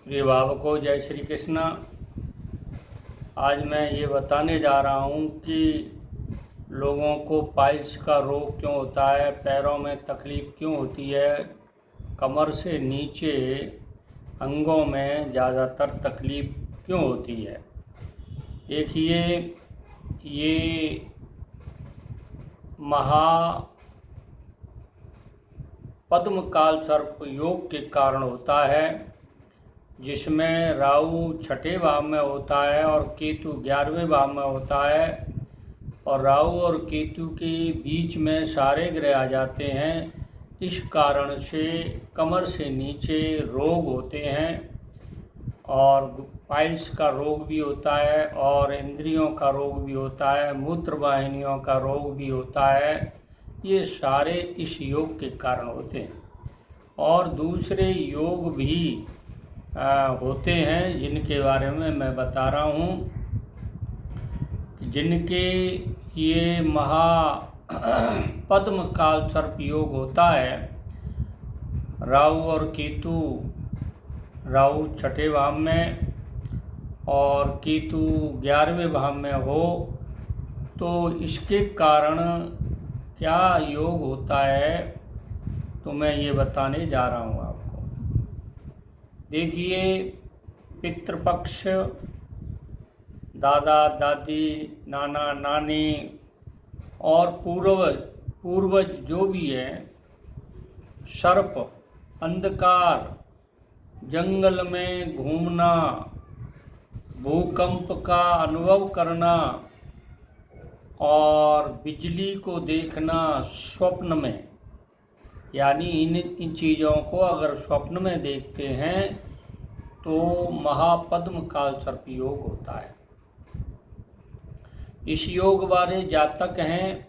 प्रिय भावकों, जय श्री कृष्णा। आज मैं ये बताने जा रहा हूँ कि लोगों को पाइल्स का रोग क्यों होता है, पैरों में तकलीफ़ क्यों होती है, कमर से नीचे अंगों में ज़्यादातर तकलीफ़ क्यों होती है। देखिए, ये पद्मकाल सर्प योग के कारण होता है, जिसमें राहु छठे भाव में होता है और केतु 11वें भाव में होता है। और राहु और केतु के बीच में सारे ग्रह आ जाते हैं। इस कारण से कमर से नीचे रोग होते हैं और पाइल्स का रोग भी होता है और इंद्रियों का रोग भी होता है, मूत्र वाहिनियों का रोग भी होता है। ये सारे इस योग के कारण होते हैं। और दूसरे योग भी होते हैं जिनके बारे में मैं बता रहा हूँ, जिनके ये पद्मकाल सर्प योग होता है। राहु और केतु, राहु छठे भाव में और केतु 11वें भाव में हो, तो इसके कारण क्या योग होता है तो मैं ये बताने जा रहा हूँ आपको। देखिए, पितृपक्ष, दादा दादी, नाना नानी और पूर्वज जो भी है, सर्प, अंधकार, जंगल में घूमना, भूकंप का अनुभव करना और बिजली को देखना स्वप्न में, यानी इन चीज़ों को अगर स्वप्न में देखते हैं तो महापद्मकाल सर्प योग होता है। इस योग वाले जातक हैं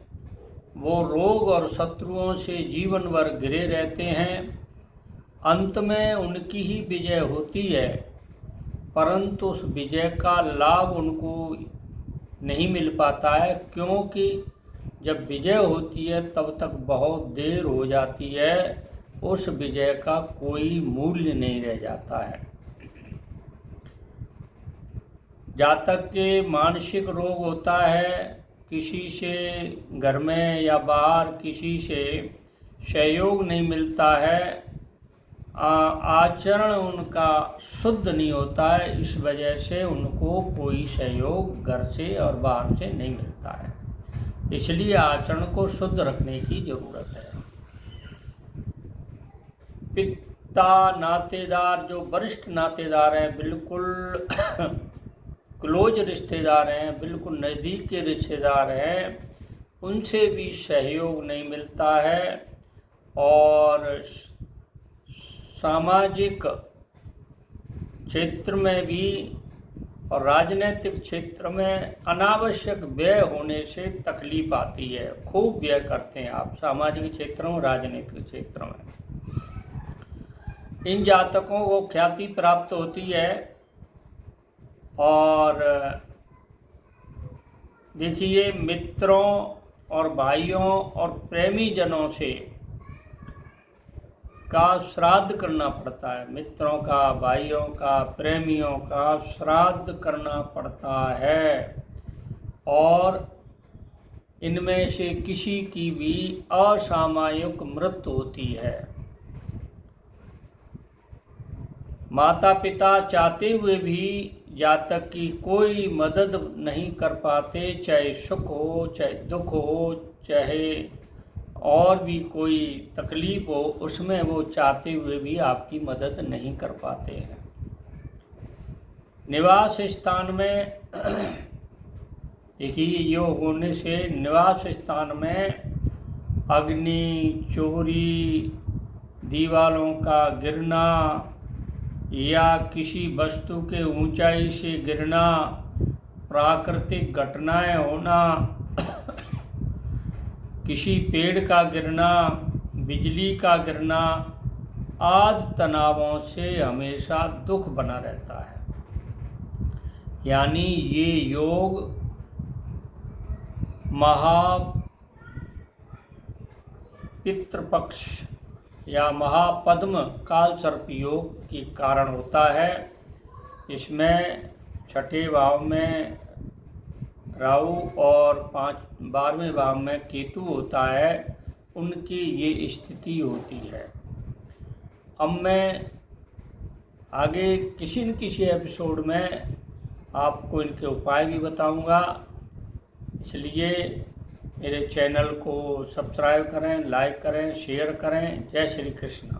वो रोग और शत्रुओं से जीवन भर घिरे रहते हैं। अंत में उनकी ही विजय होती है, परंतु उस विजय का लाभ उनको नहीं मिल पाता है, क्योंकि जब विजय होती है तब तक बहुत देर हो जाती है। उस विजय का कोई मूल्य नहीं रह जाता है। जातक के मानसिक रोग होता है, किसी से घर में या बाहर किसी से सहयोग नहीं मिलता है, आचरण उनका शुद्ध नहीं होता है, इस वजह से उनको कोई सहयोग घर से और बाहर से नहीं मिलता है। इसलिए आचरण को शुद्ध रखने की जरूरत है। पिता नातेदार, जो वरिष्ठ नातेदार हैं, बिल्कुल क्लोज रिश्तेदार हैं, बिल्कुल नज़दीक के रिश्तेदार हैं, उनसे भी सहयोग नहीं मिलता है। और सामाजिक क्षेत्र में भी और राजनीतिक क्षेत्र में अनावश्यक व्यय होने से तकलीफ आती है। खूब व्यय करते हैं आप सामाजिक क्षेत्रों, राजनीतिक क्षेत्रों में। इन जातकों को ख्याति प्राप्त होती है। और देखिए, मित्रों और भाइयों और प्रेमी जनों से का श्राद्ध करना पड़ता है। मित्रों का, भाइयों का, प्रेमियों का श्राद्ध करना पड़ता है। और इनमें से किसी की भी असामयिक मृत्यु होती है। माता पिता चाहते हुए भी जातक की कोई मदद नहीं कर पाते, चाहे सुख हो, चाहे दुख हो, चाहे और भी कोई तकलीफ हो, उसमें वो चाहते हुए भी आपकी मदद नहीं कर पाते हैं। निवास स्थान में देखिए, योग होने से निवास स्थान में अग्नि, चोरी, दीवारों का गिरना या किसी वस्तु के ऊंचाई से गिरना, प्राकृतिक घटनाएं होना, किसी पेड़ का गिरना, बिजली का गिरना आदि तनावों से हमेशा दुख बना रहता है। यानी ये योग पितृपक्ष या महापद्म काल सर्प योग के कारण होता है। इसमें छठे भाव में राहु और 12वें भाव में केतु होता है, उनकी ये स्थिति होती है। अब मैं आगे किसी न किसी एपिसोड में आपको इनके उपाय भी बताऊंगा, इसलिए मेरे चैनल को सब्सक्राइब करें, लाइक करें, शेयर करें। जय श्री कृष्ण।